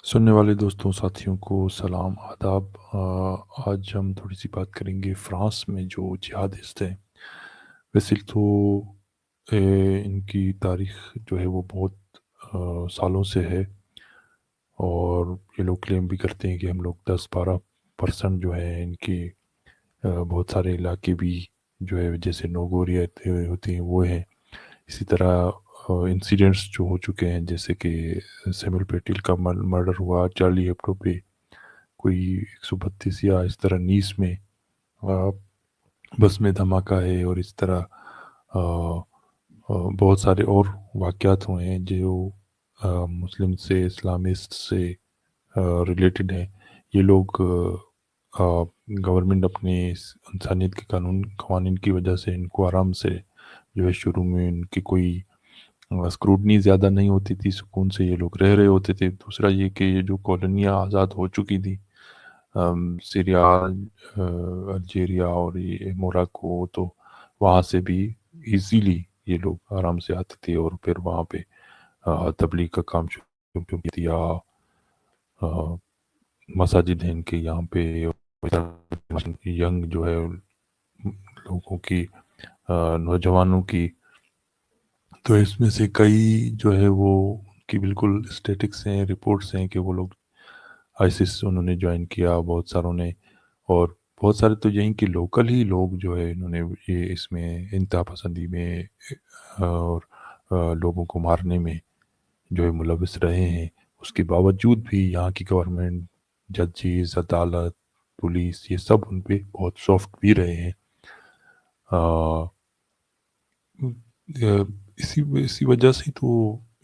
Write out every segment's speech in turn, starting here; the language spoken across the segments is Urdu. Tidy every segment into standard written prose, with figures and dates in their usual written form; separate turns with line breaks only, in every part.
سننے والے دوستوں ساتھیوں کو سلام آداب۔ آج ہم تھوڑی سی بات کریں گے فرانس میں جو جہادسٹ ہیں۔ ویسے تو ان کی تاریخ جو ہے وہ بہت سالوں سے ہے، اور یہ لوگ کلیم بھی کرتے ہیں کہ ہم لوگ 10-12% جو ہے ان کی بہت سارے علاقے بھی جو ہے جیسے نوگوریا ہوتے ہیں وہ ہیں۔ اسی طرح انسیڈنٹس جو ہو چکے ہیں، جیسے کہ سیمول پیٹل کا مرڈر ہوا، چارلی ہیبڈو پہ کوئی 132 یا اس طرح نیس میں آ، بس میں دھماکہ ہے، اور اس طرح آ، بہت سارے اور واقعات ہوئے ہیں جو مسلم سے اسلامسٹ سے ریلیٹڈ ہیں۔ یہ لوگ گورنمنٹ اپنے انسانیت کے قوانین کی وجہ سے ان کو آرام سے جو ہے شروع میں ان کی کوئی اسکروٹنی زیادہ نہیں ہوتی تھی، سکون سے یہ لوگ رہ رہے ہوتے تھے۔ دوسرا یہ کہ یہ جو کالونیاں آزاد ہو چکی تھی، سیریا، الجیریا اور یہ موراکو، تو وہاں سے بھی ایزیلی یہ لوگ آرام سے آتے تھے، اور پھر وہاں پہ تبلیغ کا کام شروع کیا۔ مساجد ہیں ان کے یہاں پہ، ینگ جو ہے لوگوں کی، نوجوانوں کی، تو اس میں سے کئی جو ہے وہ کی بالکل اسٹیٹکس ہیں، رپورٹس ہیں کہ وہ لوگ آئسس انہوں نے جوائن کیا بہت ساروں نے، اور بہت سارے تو یہیں کے لوکل ہی لوگ جو ہے انہوں نے یہ اس میں انتہا پسندی میں اور لوگوں کو مارنے میں جو ہے ملوث رہے ہیں۔ اس کے باوجود بھی یہاں کی گورنمنٹ، ججز، عدالت، پولیس، یہ سب ان پہ بہت سافٹ بھی رہے ہیں۔ آ، اسی وجہ سے تو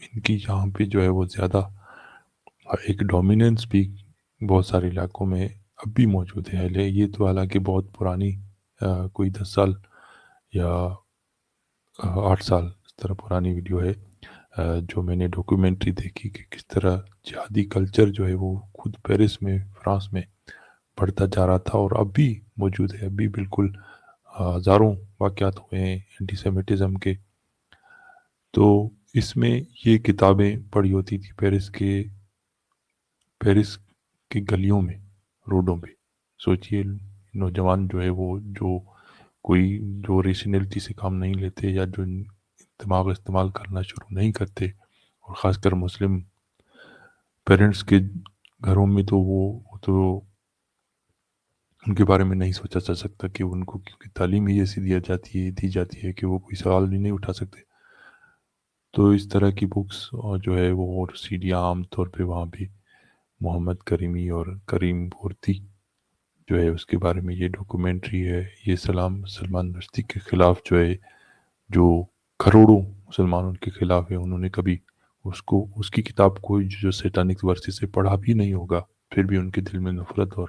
ان کی یہاں پہ جو ہے وہ زیادہ ایک ڈومیننس بھی بہت سارے علاقوں میں اب بھی موجود ہے۔ یہ تو حالانکہ بہت پرانی کوئی 10 سال یا 8 سال اس طرح پرانی ویڈیو ہے، جو میں نے ڈاکیومنٹری دیکھی کہ کس طرح جہادی کلچر جو ہے وہ خود پیرس میں، فرانس میں بڑھتا جا رہا تھا، اور اب بھی موجود ہے۔ اب بھی بالکل ہزاروں واقعات ہوئے ہیں اینٹی سیمیٹزم کے۔ تو اس میں یہ کتابیں پڑھی ہوتی تھی پیرس کی گلیوں میں، روڈوں پہ۔ سوچئے نوجوان جو ہے وہ جو ریشنلٹی سے کام نہیں لیتے، یا جو دماغ استعمال کرنا شروع نہیں کرتے، اور خاص کر مسلم پیرنٹس کے گھروں میں تو وہ تو ان کے بارے میں نہیں سوچا جا سکتا کہ ان کو، کیونکہ تعلیم ہی ایسی دی جاتی ہے کہ وہ کوئی سوال بھی نہیں اٹھا سکتے۔ تو اس طرح کی بکس جو ہے وہ، اور سیڈیاں عام طور پہ وہاں بھی محمد کریمی اور کریم پورتی جو ہے اس کے بارے میں یہ ڈاکومنٹری ہے۔ یہ سلمان رشدی کے خلاف جو ہے، جو کروڑوں مسلمانوں کے خلاف ہے، انہوں نے کبھی اس کی کتاب کو جو سیٹانک ورسی سے پڑھا بھی نہیں ہوگا، پھر بھی ان کے دل میں نفرت اور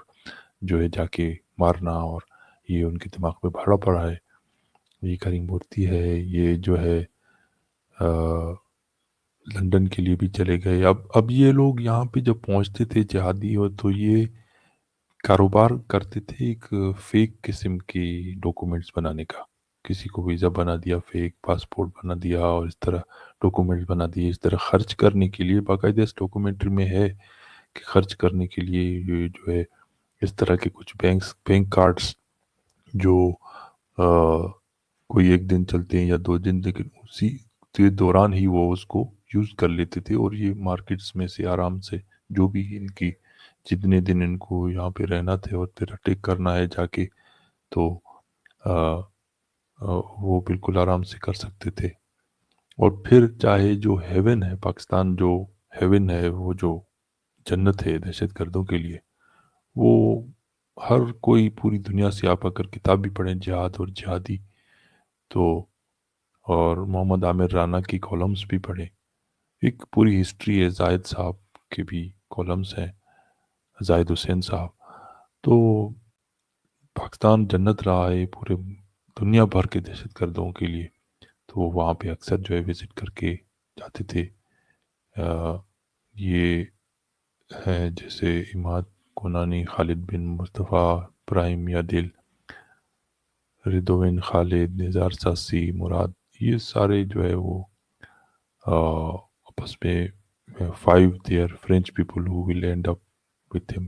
جو ہے جا کے مارنا، اور یہ ان کے دماغ پہ بھرا پڑا ہے۔ یہ کریم پورتی ہے، یہ جو ہے لندن کے لیے بھی چلے گئے۔ اب یہ لوگ یہاں پہ جب پہنچتے تھے جہادی، ہو تو یہ کاروبار کرتے تھے ایک فیک قسم کی ڈاکومنٹس بنانے کا۔ کسی کو ویزا بنا دیا، فیک پاسپورٹ بنا دیا، اور اس طرح ڈاکومنٹس بنا دیے، اس طرح خرچ کرنے کے لیے۔ باقاعدہ اس ڈاکومنٹری میں ہے کہ خرچ کرنے کے لیے یہ جو ہے اس طرح کے کچھ بینک کارڈز جو کوئی ایک دن چلتے ہیں یا 2 دن، لیکن اسی کے دوران ہی وہ اس کو یوز کر لیتے تھے، اور یہ مارکیٹس میں سے آرام سے جو بھی ان کی جتنے دن ان کو یہاں پہ رہنا تھے اور پھر اٹیک کرنا ہے جا کے، تو وہ بالکل آرام سے کر سکتے تھے۔ اور پھر چاہے جو ہیون ہے، پاکستان جو ہیون ہے، وہ جو جنت ہے دہشت گردوں کے لیے، وہ ہر کوئی پوری دنیا سے آپ اگر کتاب بھی پڑھیں جہاد اور جہادی، تو اور محمد عامر رانا کی کالمز بھی پڑھیں، ایک پوری ہسٹری ہے۔ زاہد صاحب کے بھی کالمز ہیں، زاہد حسین صاحب۔ تو پاکستان جنت رہا ہے پورے دنیا بھر کے دہشت گردوں کے لیے، تو وہ وہاں پہ اکثر جو ہے وزٹ کر کے جاتے تھے۔ یہ ہے جیسے عماد کونانی، خالد بن مصطفیٰ، ابراہیم یادل، ردوین خالد، نزار ساسی، مراد، یہ سارے جو ہے وہ آپس میں 5 they are French people who will end up with him.